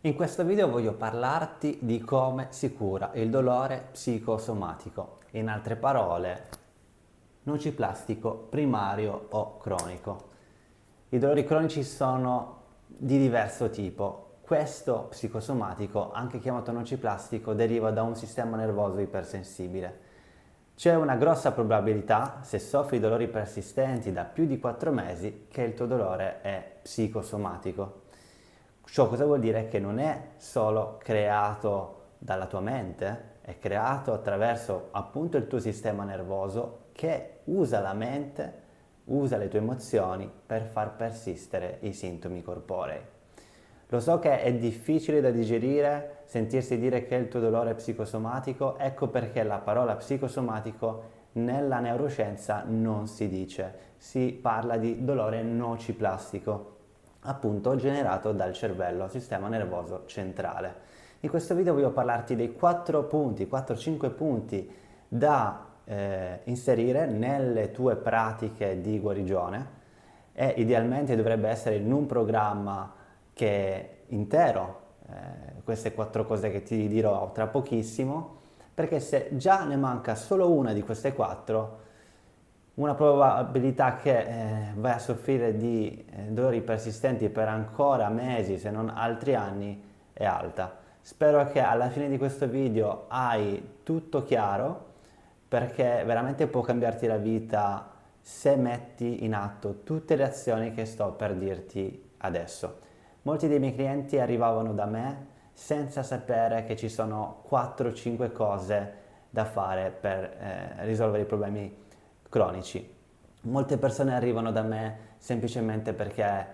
In questo video voglio parlarti di come si cura il dolore psicosomatico, in altre parole, nociplastico primario o cronico. I dolori cronici sono di diverso tipo. Questo psicosomatico, anche chiamato nociplastico, deriva da un sistema nervoso ipersensibile. C'è una grossa probabilità, se soffri dolori persistenti da più di 4 mesi, che il tuo dolore è psicosomatico. Ciò cosa vuol dire? Che non è solo creato dalla tua mente, è creato attraverso appunto il tuo sistema nervoso che usa la mente, usa le tue emozioni per far persistere i sintomi corporei. Lo so che è difficile da digerire sentirsi dire che il tuo dolore è psicosomatico, ecco perché la parola psicosomatico nella neuroscienza non si dice, si parla di dolore nociplastico, appunto generato dal cervello, sistema nervoso centrale. In questo video voglio parlarti dei 4 punti, 4-5 punti da inserire nelle tue pratiche di guarigione e idealmente dovrebbe essere in un programma che è intero, queste 4 cose che ti dirò tra pochissimo, perché se già ne manca solo una di queste 4, una probabilità che vai a soffrire di dolori persistenti per ancora mesi, se non altri anni, è alta. Spero che alla fine di questo video hai tutto chiaro, perché veramente può cambiarti la vita se metti in atto tutte le azioni che sto per dirti adesso. Molti dei miei clienti arrivavano da me senza sapere che ci sono 4-5 cose da fare per risolvere i problemi cronici. Molte persone arrivano da me semplicemente perché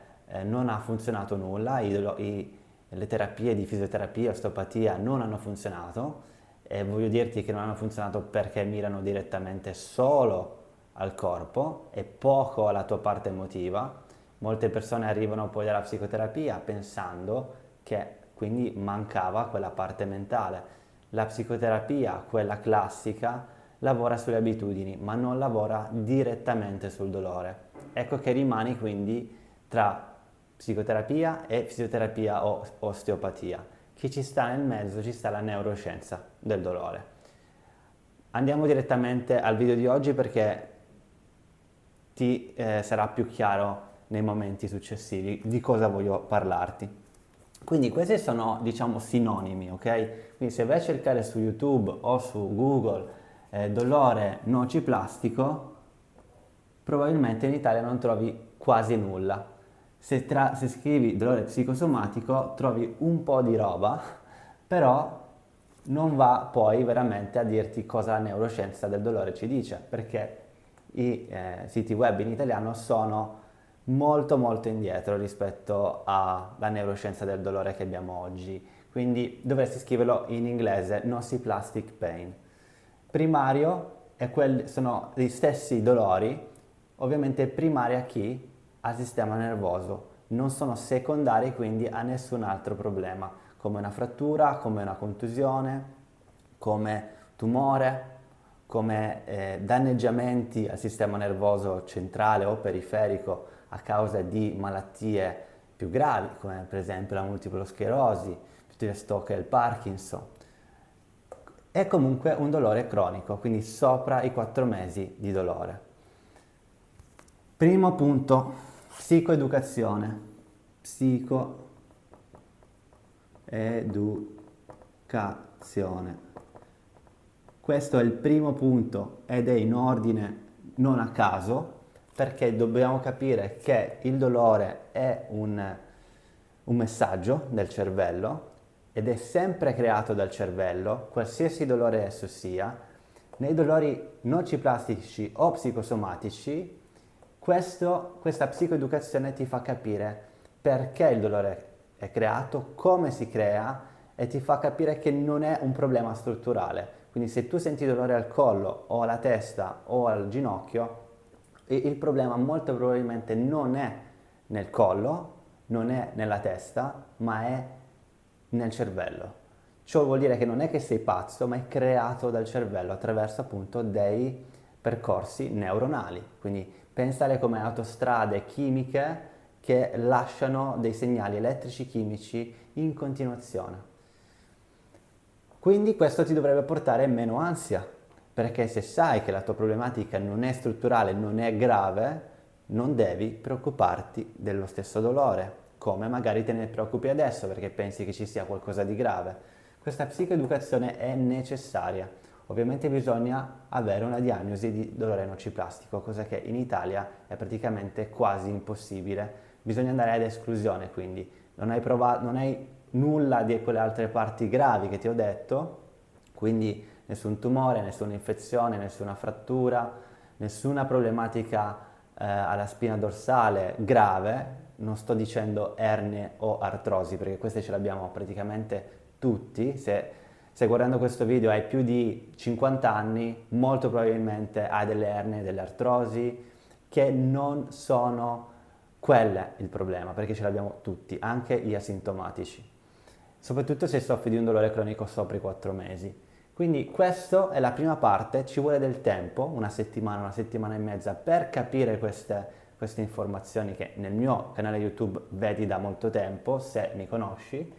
non ha funzionato nulla, le terapie di fisioterapia, osteopatia non hanno funzionato e voglio dirti che non hanno funzionato perché mirano direttamente solo al corpo e poco alla tua parte emotiva. Molte persone arrivano poi dalla psicoterapia pensando che quindi mancava quella parte mentale. La psicoterapia, quella classica, lavora sulle abitudini, ma non lavora direttamente sul dolore. Ecco che rimani quindi tra psicoterapia e fisioterapia o osteopatia. Chi ci sta nel mezzo ci sta la neuroscienza del dolore. Andiamo direttamente al video di oggi perché ti sarà più chiaro nei momenti successivi di cosa voglio parlarti. Quindi questi sono, diciamo, sinonimi, ok? Quindi se vai a cercare su YouTube o su Google dolore nociplastico, probabilmente in Italia non trovi quasi nulla. Se scrivi dolore psicosomatico trovi un po' di roba, però non va poi veramente a dirti cosa la neuroscienza del dolore ci dice, perché i siti web in italiano sono molto indietro rispetto alla neuroscienza del dolore che abbiamo oggi. Quindi dovresti scriverlo in inglese, nociplastic pain. Primario sono gli stessi dolori, ovviamente primari a chi? Al sistema nervoso, non sono secondari quindi a nessun altro problema, come una frattura, come una contusione, come tumore, come danneggiamenti al sistema nervoso centrale o periferico a causa di malattie più gravi, come per esempio la multipla sclerosi, piuttosto che il Parkinson. È comunque un dolore cronico, quindi sopra i 4 mesi di dolore. Primo punto, psicoeducazione. Psicoeducazione. Questo è il primo punto ed è in ordine non a caso, perché dobbiamo capire che il dolore è un messaggio del cervello ed è sempre creato dal cervello, qualsiasi dolore esso sia. Nei dolori nociplastici o psicosomatici, questa psicoeducazione ti fa capire perché il dolore è creato, come si crea e ti fa capire che non è un problema strutturale. Quindi se tu senti dolore al collo o alla testa o al ginocchio, il problema molto probabilmente non è nel collo, non è nella testa, ma è nel cervello. Ciò vuol dire che non è che sei pazzo, ma è creato dal cervello attraverso appunto dei percorsi neuronali. Quindi pensare come autostrade chimiche che lasciano dei segnali elettrici chimici in continuazione. Quindi questo ti dovrebbe portare meno ansia, perché se sai che la tua problematica non è strutturale, non è grave, non devi preoccuparti dello stesso dolore, come magari te ne preoccupi adesso perché pensi che ci sia qualcosa di grave. Questa psicoeducazione è necessaria. Ovviamente bisogna avere una diagnosi di dolore nociplastico, cosa che in Italia è praticamente quasi impossibile. Bisogna andare ad esclusione, quindi non hai nulla di quelle altre parti gravi che ti ho detto, quindi nessun tumore, nessuna infezione, nessuna frattura, nessuna problematica alla spina dorsale grave, non sto dicendo ernie o artrosi perché queste ce le abbiamo praticamente tutti. Se guardando questo video hai più di 50 anni, molto probabilmente hai delle ernie, delle artrosi, che non sono quelle il problema, perché ce l'abbiamo tutti, anche gli asintomatici. Soprattutto se soffri di un dolore cronico sopra i 4 mesi. Quindi questa è la prima parte, ci vuole del tempo, una settimana e mezza, per capire queste informazioni che nel mio canale YouTube vedi da molto tempo, se mi conosci.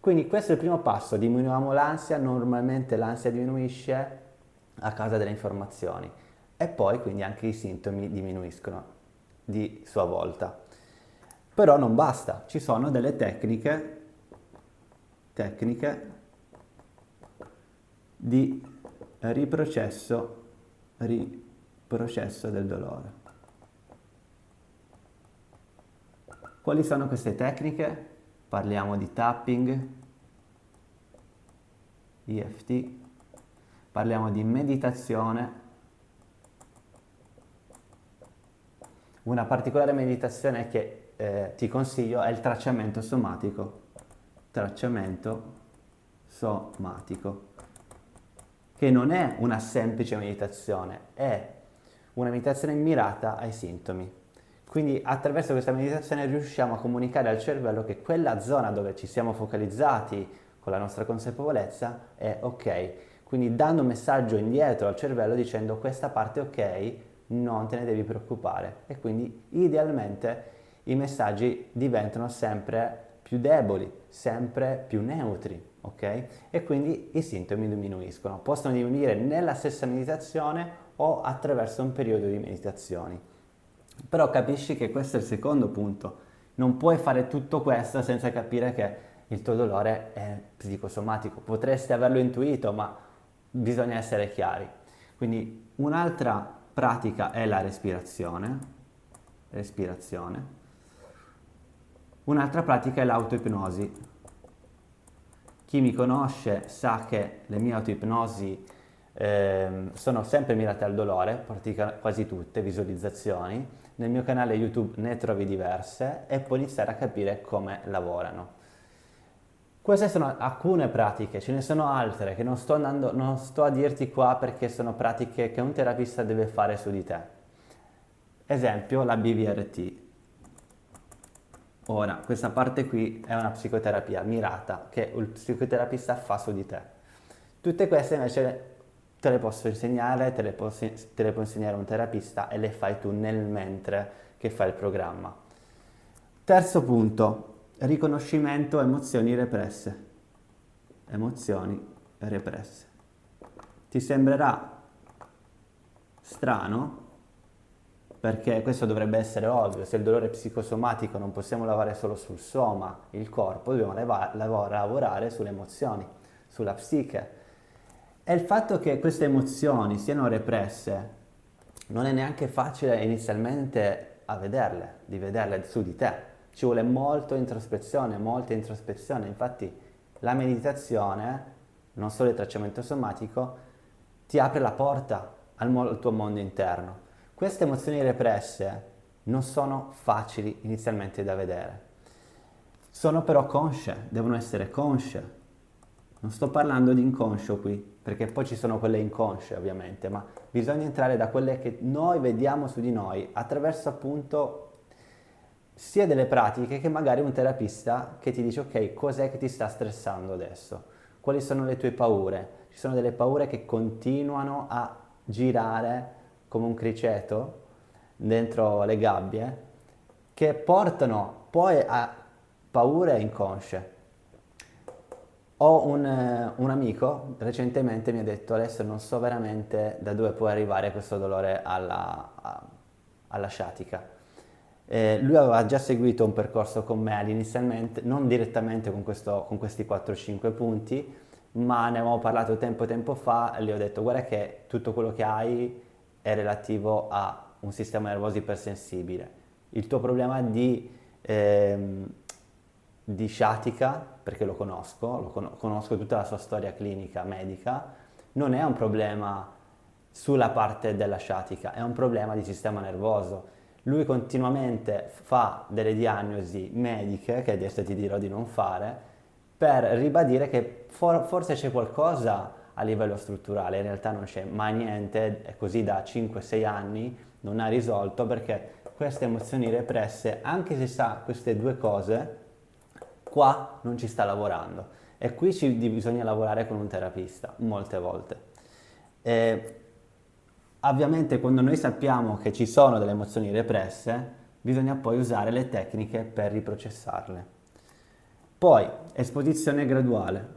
Quindi questo è il primo passo, diminuiamo l'ansia, normalmente l'ansia diminuisce a causa delle informazioni e poi quindi anche i sintomi diminuiscono di sua volta. Però non basta, ci sono delle tecniche di riprocesso del dolore. Quali sono queste tecniche? Parliamo di tapping, EFT, parliamo di meditazione. Una particolare meditazione che ti consiglio è il tracciamento somatico. Tracciamento somatico, che non è una semplice meditazione, è una meditazione mirata ai sintomi. Quindi attraverso questa meditazione riusciamo a comunicare al cervello che quella zona dove ci siamo focalizzati con la nostra consapevolezza è ok. Quindi dando un messaggio indietro al cervello dicendo questa parte è ok, non te ne devi preoccupare. E quindi idealmente i messaggi diventano sempre più deboli, sempre più neutri, ok? E quindi i sintomi diminuiscono. Possono diminuire nella stessa meditazione o attraverso un periodo di meditazioni. Però capisci che questo è il secondo punto. Non puoi fare tutto questo senza capire che il tuo dolore è psicosomatico. Potresti averlo intuito, ma bisogna essere chiari. Quindi un'altra pratica è la respirazione. Un'altra pratica è l'autoipnosi. Chi mi conosce sa che le mie autoipnosi sono sempre mirate al dolore, quasi tutte, visualizzazioni. Nel mio canale YouTube ne trovi diverse e puoi iniziare a capire come lavorano. Queste sono alcune pratiche, ce ne sono altre che non sto a dirti qua perché sono pratiche che un terapista deve fare su di te. Esempio, la BVRT. Ora, questa parte qui è una psicoterapia mirata che il psicoterapista fa su di te. Tutte queste invece te le posso insegnare, te le può insegnare un terapista e le fai tu nel mentre che fai il programma. Terzo punto, riconoscimento emozioni represse. Emozioni represse. Ti sembrerà strano? Perché questo dovrebbe essere ovvio, se il dolore è psicosomatico non possiamo lavorare solo sul soma, il corpo, dobbiamo lavorare sulle emozioni, sulla psiche. E il fatto che queste emozioni siano represse non è neanche facile inizialmente di vederle su di te. Ci vuole molta introspezione, infatti la meditazione, non solo il tracciamento somatico, ti apre la porta al tuo mondo interno. Queste emozioni represse non sono facili inizialmente da vedere, sono però consce, devono essere consce. Non sto parlando di inconscio qui, perché poi ci sono quelle inconsce ovviamente, ma bisogna entrare da quelle che noi vediamo su di noi attraverso appunto sia delle pratiche che magari un terapista che ti dice ok, cos'è che ti sta stressando adesso? Quali sono le tue paure? Ci sono delle paure che continuano a girare come un criceto dentro le gabbie che portano poi a paure inconsce. Ho un amico recentemente mi ha detto: Alessio, non so veramente da dove può arrivare questo dolore alla sciatica. Lui aveva già seguito un percorso con me inizialmente, non direttamente con questi 4-5 punti, ma ne avevamo parlato tempo fa e gli ho detto: guarda che tutto quello che hai è relativo a un sistema nervoso ipersensibile. Il tuo problema di sciatica, perché lo conosco, conosco tutta la sua storia clinica, medica, non è un problema sulla parte della sciatica, è un problema di sistema nervoso. Lui continuamente fa delle diagnosi mediche, che adesso ti dirò di non fare, per ribadire che forse c'è qualcosa a livello strutturale, in realtà non c'è mai niente, è così da 5-6 anni, non ha risolto perché queste emozioni represse, anche se sa queste due cose, qua non ci sta lavorando e qui bisogna lavorare con un terapista molte volte. E ovviamente quando noi sappiamo che ci sono delle emozioni represse, bisogna poi usare le tecniche per riprocessarle. Poi, esposizione graduale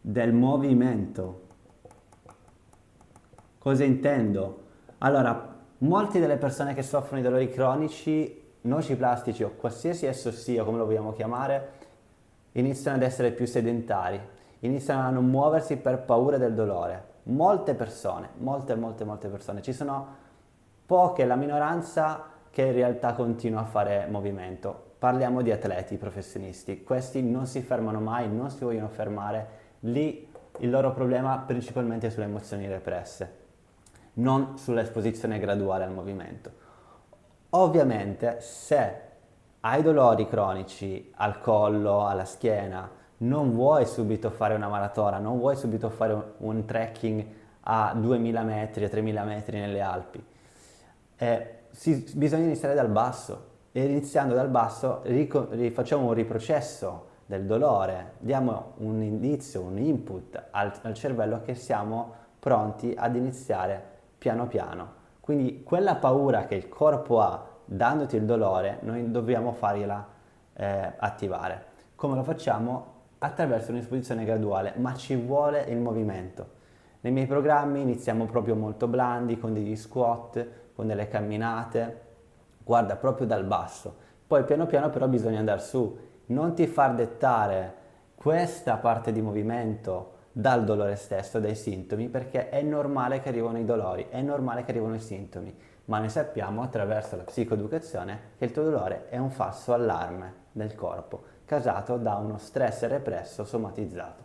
del movimento. Cosa intendo? Allora, molte delle persone che soffrono di dolori cronici, nociplastici o qualsiasi esso sia, come lo vogliamo chiamare, iniziano ad essere più sedentari, iniziano a non muoversi per paura del dolore. Molte persone, molte persone, ci sono poche, la minoranza che in realtà continua a fare movimento. Parliamo di atleti professionisti, questi non si fermano mai, non si vogliono fermare, lì il loro problema principalmente è sulle emozioni represse, non sull'esposizione graduale al movimento. Ovviamente se hai dolori cronici al collo, alla schiena, non vuoi subito fare una maratona, non vuoi subito fare un trekking a 2000 metri, a 3000 metri nelle Alpi. Bisogna iniziare dal basso e iniziando dal basso facciamo un riprocesso del dolore, diamo un indizio, un input al cervello che siamo pronti ad iniziare piano piano. Quindi quella paura che il corpo ha dandoti il dolore, noi dobbiamo fargliela attivare. Come lo facciamo? Attraverso un'esposizione graduale, ma ci vuole il movimento. Nei miei programmi iniziamo proprio molto blandi, con degli squat, con delle camminate, guarda proprio dal basso. Poi piano piano però bisogna andare su, non ti far dettare questa parte di movimento dal dolore stesso, dai sintomi, perché è normale che arrivano i dolori, è normale che arrivano i sintomi, ma noi sappiamo attraverso la psicoeducazione che il tuo dolore è un falso allarme del corpo, causato da uno stress represso somatizzato.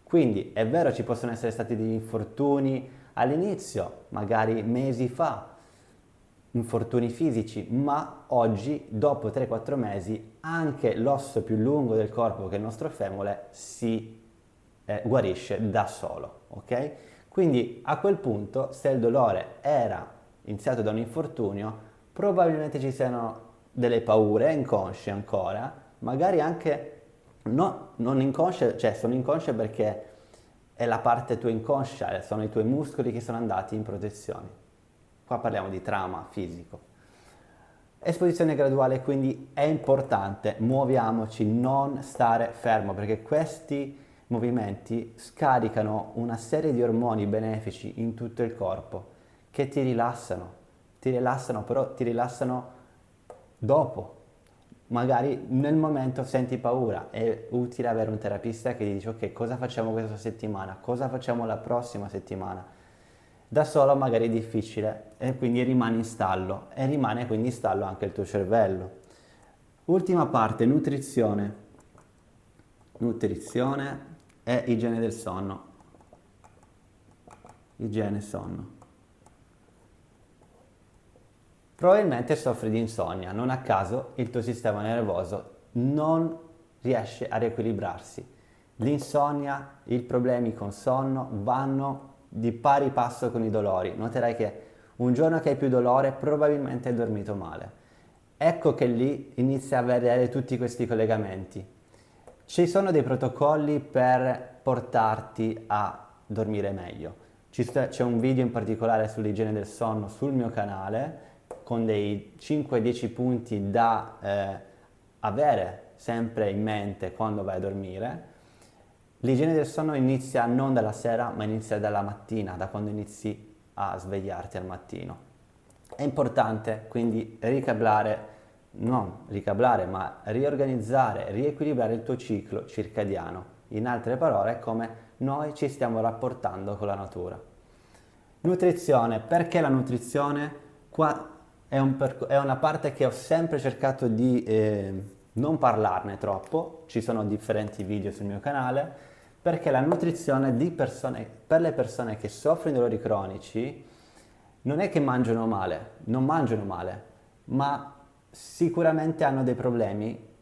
Quindi è vero ci possono essere stati degli infortuni all'inizio, magari mesi fa, infortuni fisici, ma oggi, dopo 3-4 mesi, anche l'osso più lungo del corpo, che è il nostro femore, si guarisce da solo, ok? Quindi a quel punto, se il dolore era iniziato da un infortunio, probabilmente ci siano delle paure inconsce ancora, magari anche non inconsce, cioè sono inconsce perché è la parte tua inconscia, sono i tuoi muscoli che sono andati in protezione. Qua parliamo di trauma fisico. Esposizione graduale, quindi è importante, muoviamoci, non stare fermo, perché questi movimenti scaricano una serie di ormoni benefici in tutto il corpo che ti rilassano, però ti rilassano dopo. Magari nel momento senti paura, è utile avere un terapista che ti dice: ok, cosa facciamo questa settimana, cosa facciamo la prossima settimana. Da solo magari è difficile e quindi rimani in stallo e rimane quindi in stallo anche il tuo cervello. Ultima parte, nutrizione. Nutrizione e igiene del sonno. Igiene sonno. Probabilmente soffri di insonnia, non a caso il tuo sistema nervoso non riesce a riequilibrarsi. L'insonnia, i problemi con sonno vanno di pari passo con i dolori. Noterai che un giorno che hai più dolore probabilmente hai dormito male. Ecco che lì inizia a vedere tutti questi collegamenti. Ci sono dei protocolli per portarti a dormire meglio. C'è un video in particolare sull'igiene del sonno sul mio canale con dei 5-10 punti da avere sempre in mente quando vai a dormire. L'igiene del sonno inizia non dalla sera, ma inizia dalla mattina, da quando inizi a svegliarti al mattino. È importante quindi non ricablare, ma riorganizzare, riequilibrare il tuo ciclo circadiano. In altre parole, come noi ci stiamo rapportando con la natura. Nutrizione, perché la nutrizione? Qua è una parte che ho sempre cercato di non parlarne troppo, ci sono differenti video sul mio canale, perché la nutrizione per le persone che soffrono di dolori cronici non è che mangiano male, non mangiano male, ma sicuramente hanno dei problemi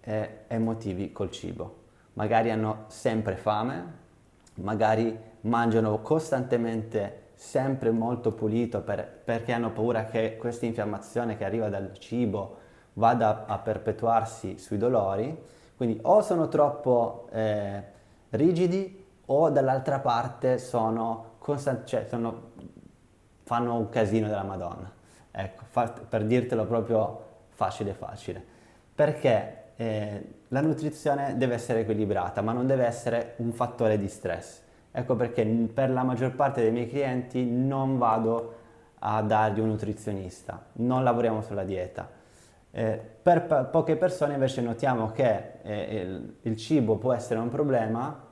emotivi col cibo. Magari hanno sempre fame, magari mangiano costantemente sempre molto pulito perché hanno paura che questa infiammazione che arriva dal cibo vada a perpetuarsi sui dolori, quindi o sono troppo rigidi o dall'altra parte fanno un casino della Madonna. Ecco, per dirtelo proprio facile facile. Perché la nutrizione deve essere equilibrata, ma non deve essere un fattore di stress. Ecco perché per la maggior parte dei miei clienti non vado a dargli un nutrizionista, non lavoriamo sulla dieta. Per poche persone invece notiamo che il cibo può essere un problema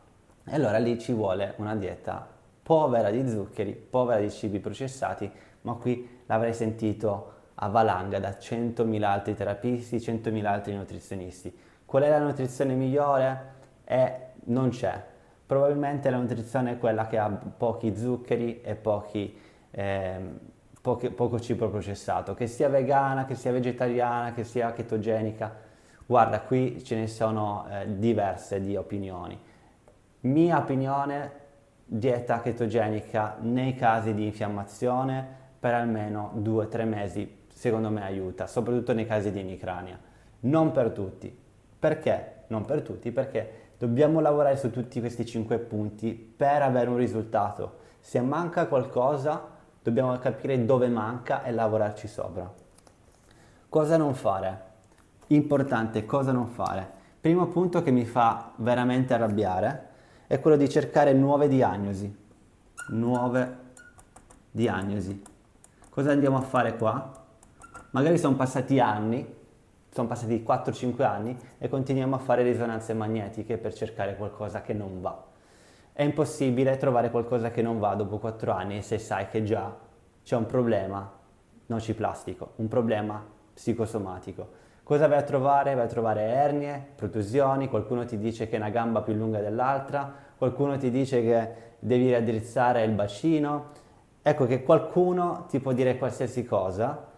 e allora lì ci vuole una dieta povera di zuccheri, povera di cibi processati, ma qui l'avrei sentito a valanga da 100.000 altri terapisti, 100.000 altri nutrizionisti. Qual è la nutrizione migliore? Non c'è. Probabilmente la nutrizione è quella che ha pochi zuccheri e poco cibo processato, che sia vegana, che sia vegetariana, che sia chetogenica. Guarda, qui ce ne sono diverse di opinioni. Mia opinione, dieta chetogenica nei casi di infiammazione per almeno 2-3 mesi, secondo me aiuta, soprattutto nei casi di emicrania. Non per tutti. Perché? Non per tutti, perché dobbiamo lavorare su tutti questi 5 punti per avere un risultato. Se manca qualcosa, dobbiamo capire dove manca e lavorarci sopra. Cosa non fare? Importante, cosa non fare? Primo punto che mi fa veramente arrabbiare è quello di cercare nuove diagnosi. Nuove diagnosi. Cosa andiamo a fare qua? Magari sono passati anni, sono passati 4-5 anni e continuiamo a fare risonanze magnetiche per cercare qualcosa che non va. È impossibile trovare qualcosa che non va dopo 4 anni se sai che già c'è un problema nociplastico, un problema psicosomatico. Cosa vai a trovare? Vai a trovare ernie, protusioni, qualcuno ti dice che è una gamba più lunga dell'altra, qualcuno ti dice che devi raddrizzare il bacino. Ecco che qualcuno ti può dire qualsiasi cosa,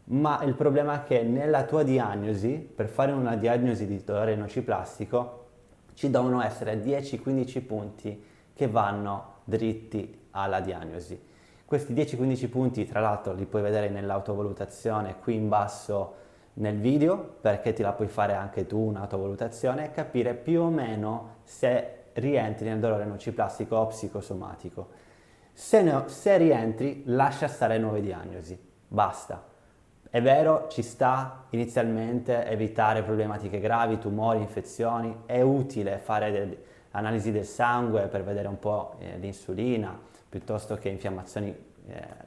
ma il problema è che nella tua diagnosi, per fare una diagnosi di dolore nociplastico, ci devono essere 10-15 punti che vanno dritti alla diagnosi. Questi 10-15 punti, tra l'altro, li puoi vedere nell'autovalutazione qui in basso nel video, perché te la puoi fare anche tu un'autovalutazione e capire più o meno se rientri nel dolore nociplastico o psicosomatico. Se rientri, lascia stare nuove diagnosi, basta. È vero, ci sta inizialmente evitare problematiche gravi, tumori, infezioni, è utile fare delle analisi del sangue per vedere un po' l'insulina, piuttosto che infiammazioni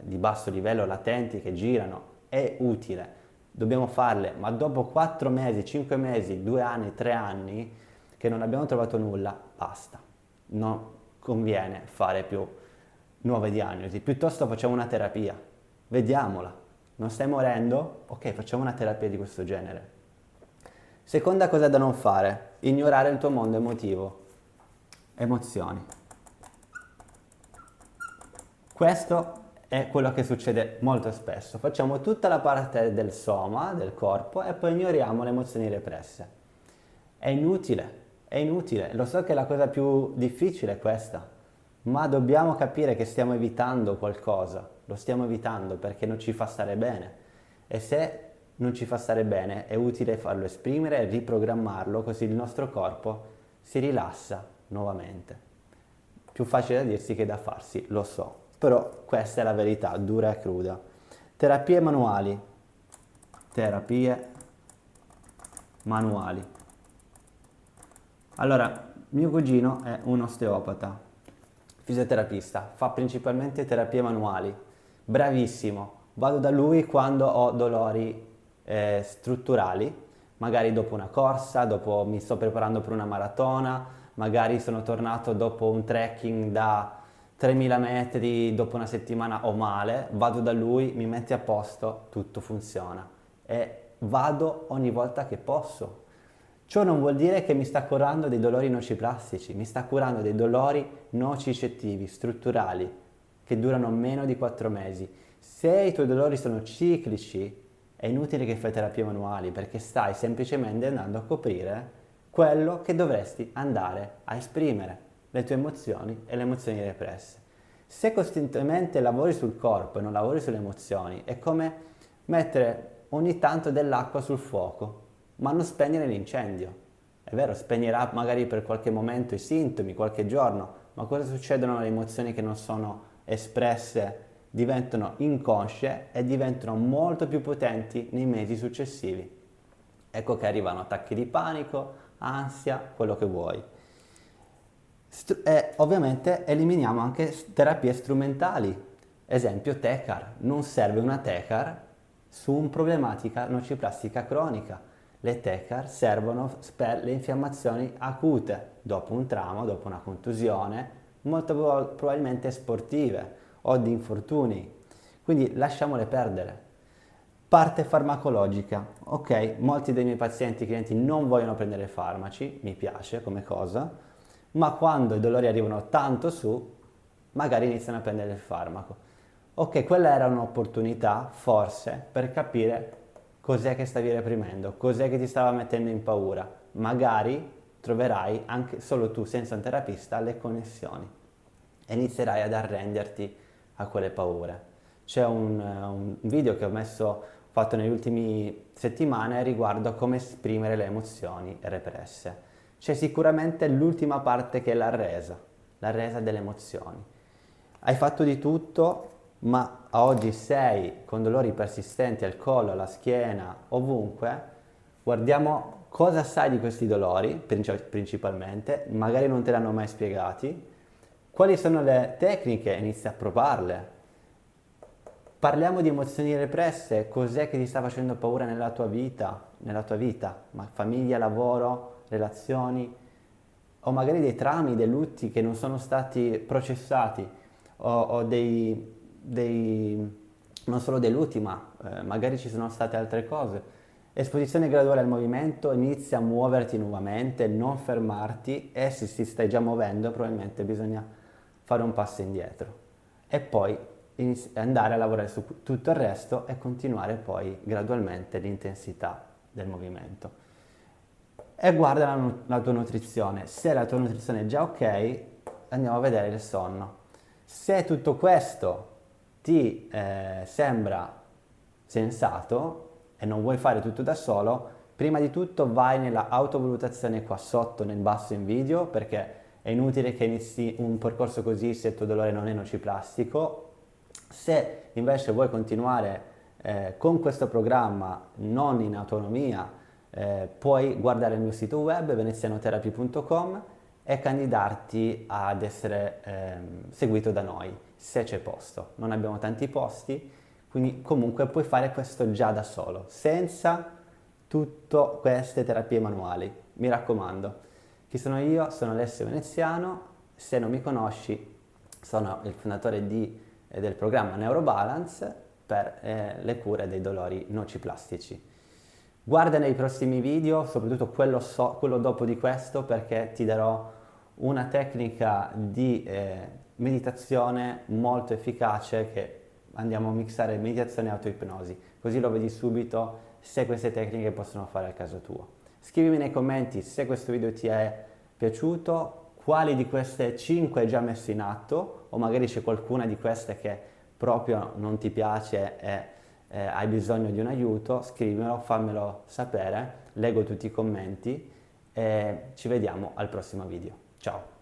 di basso livello latenti che girano, è utile, dobbiamo farle, ma dopo 4 mesi, 5 mesi, 2 anni, 3 anni che non abbiamo trovato nulla, basta, non conviene fare più nuove diagnosi, piuttosto facciamo una terapia, vediamola. Non stai morendo? Ok, facciamo una terapia di questo genere. Seconda cosa da non fare, ignorare il tuo mondo emotivo. Emozioni. Questo è quello che succede molto spesso. Facciamo tutta la parte del soma, del corpo, e poi ignoriamo le emozioni represse. È inutile. Lo so che la cosa più difficile è questa, ma dobbiamo capire che stiamo evitando qualcosa. Lo stiamo evitando perché non ci fa stare bene e se non ci fa stare bene è utile farlo esprimere e riprogrammarlo così il nostro corpo si rilassa nuovamente. Più facile da dirsi che da farsi, lo so. però questa è la verità, dura e cruda. Terapie manuali. Terapie manuali. Allora, mio cugino è un osteopata, fisioterapista, fa principalmente terapie manuali, bravissimo. Vado da lui quando ho dolori strutturali, magari dopo una corsa, dopo mi sto preparando per una maratona, magari sono tornato dopo un trekking da 3000 metri, dopo una settimana ho male, vado da lui, mi mette a posto, tutto funziona e vado ogni volta che posso. Ciò non vuol dire che mi sta curando dei dolori nociplastici, mi sta curando dei dolori nocicettivi, strutturali, che durano meno di 4 mesi. Se i tuoi dolori sono ciclici, è inutile che fai terapie manuali perché stai semplicemente andando a coprire quello che dovresti andare a esprimere, le tue emozioni e le emozioni represse. Se costantemente lavori sul corpo e non lavori sulle emozioni, è come mettere ogni tanto dell'acqua sul fuoco, ma non spegnere l'incendio. È vero, spegnerà magari per qualche momento i sintomi, qualche giorno, ma cosa succedono alle emozioni che non sono espresse? Diventano inconsce e diventano molto più potenti nei mesi successivi. Ecco che arrivano attacchi di panico, ansia, quello che vuoi. E ovviamente eliminiamo anche terapie strumentali. Esempio TECAR. Non serve una TECAR su una problematica nociplastica cronica. Le TECAR servono per le infiammazioni acute, dopo un trauma, dopo una contusione, molto probabilmente sportive o di infortuni. Quindi lasciamole perdere. Parte farmacologica. Ok, molti dei miei pazienti, clienti non vogliono prendere farmaci, mi piace come cosa, ma quando i dolori arrivano tanto su, magari iniziano a prendere il farmaco. Ok, quella era un'opportunità, forse, per capire cos'è che stavi reprimendo, cos'è che ti stava mettendo in paura. Magari troverai anche solo tu, senza un terapista, le connessioni e inizierai ad arrenderti a quelle paure. C'è un video che fatto nelle ultime settimane riguardo a come esprimere le emozioni represse. C'è sicuramente l'ultima parte che è la resa delle emozioni. Hai fatto di tutto, ma a oggi sei con dolori persistenti al collo, alla schiena, ovunque. Guardiamo cosa sai di questi dolori, principalmente, magari non te l'hanno mai spiegati. Quali sono le tecniche? Inizia a provarle. Parliamo di emozioni represse, cos'è che ti sta facendo paura nella tua vita, ma famiglia, lavoro, relazioni, o magari dei traumi, dei lutti che non sono stati processati, o non solo dei lutti, ma magari ci sono state altre cose. Esposizione graduale al movimento, inizia a muoverti nuovamente, non fermarti e se ti stai già muovendo probabilmente bisogna fare un passo indietro e poi andare a lavorare su tutto il resto e continuare poi gradualmente l'intensità del movimento. E guarda la tua nutrizione, se la tua nutrizione è già ok, andiamo a vedere il sonno. Se tutto questo ti sembra sensato e non vuoi fare tutto da solo, prima di tutto vai nella autovalutazione qua sotto nel basso in video perché è inutile che inizi un percorso così se il tuo dolore non è nociplastico. Se invece vuoi continuare con questo programma non in autonomia, puoi guardare il mio sito web venezianotherapy.com e candidarti ad essere seguito da noi se c'è posto. Non abbiamo tanti posti, quindi comunque puoi fare questo già da solo, senza tutte queste terapie manuali. Mi raccomando. Chi sono io? Sono Alessio Veneziano, se non mi conosci sono il fondatore del programma Neurobalance per le cure dei dolori nociplastici. Guarda nei prossimi video, soprattutto quello dopo di questo, perché ti darò una tecnica di meditazione molto efficace che andiamo a mixare meditazione e autoipnosi, così lo vedi subito se queste tecniche possono fare al caso tuo. Scrivimi nei commenti se questo video ti è piaciuto, quali di queste 5 hai già messo in atto o magari c'è qualcuna di queste che proprio non ti piace e hai bisogno di un aiuto, scrivimelo, fammelo sapere, leggo tutti i commenti e ci vediamo al prossimo video. Ciao!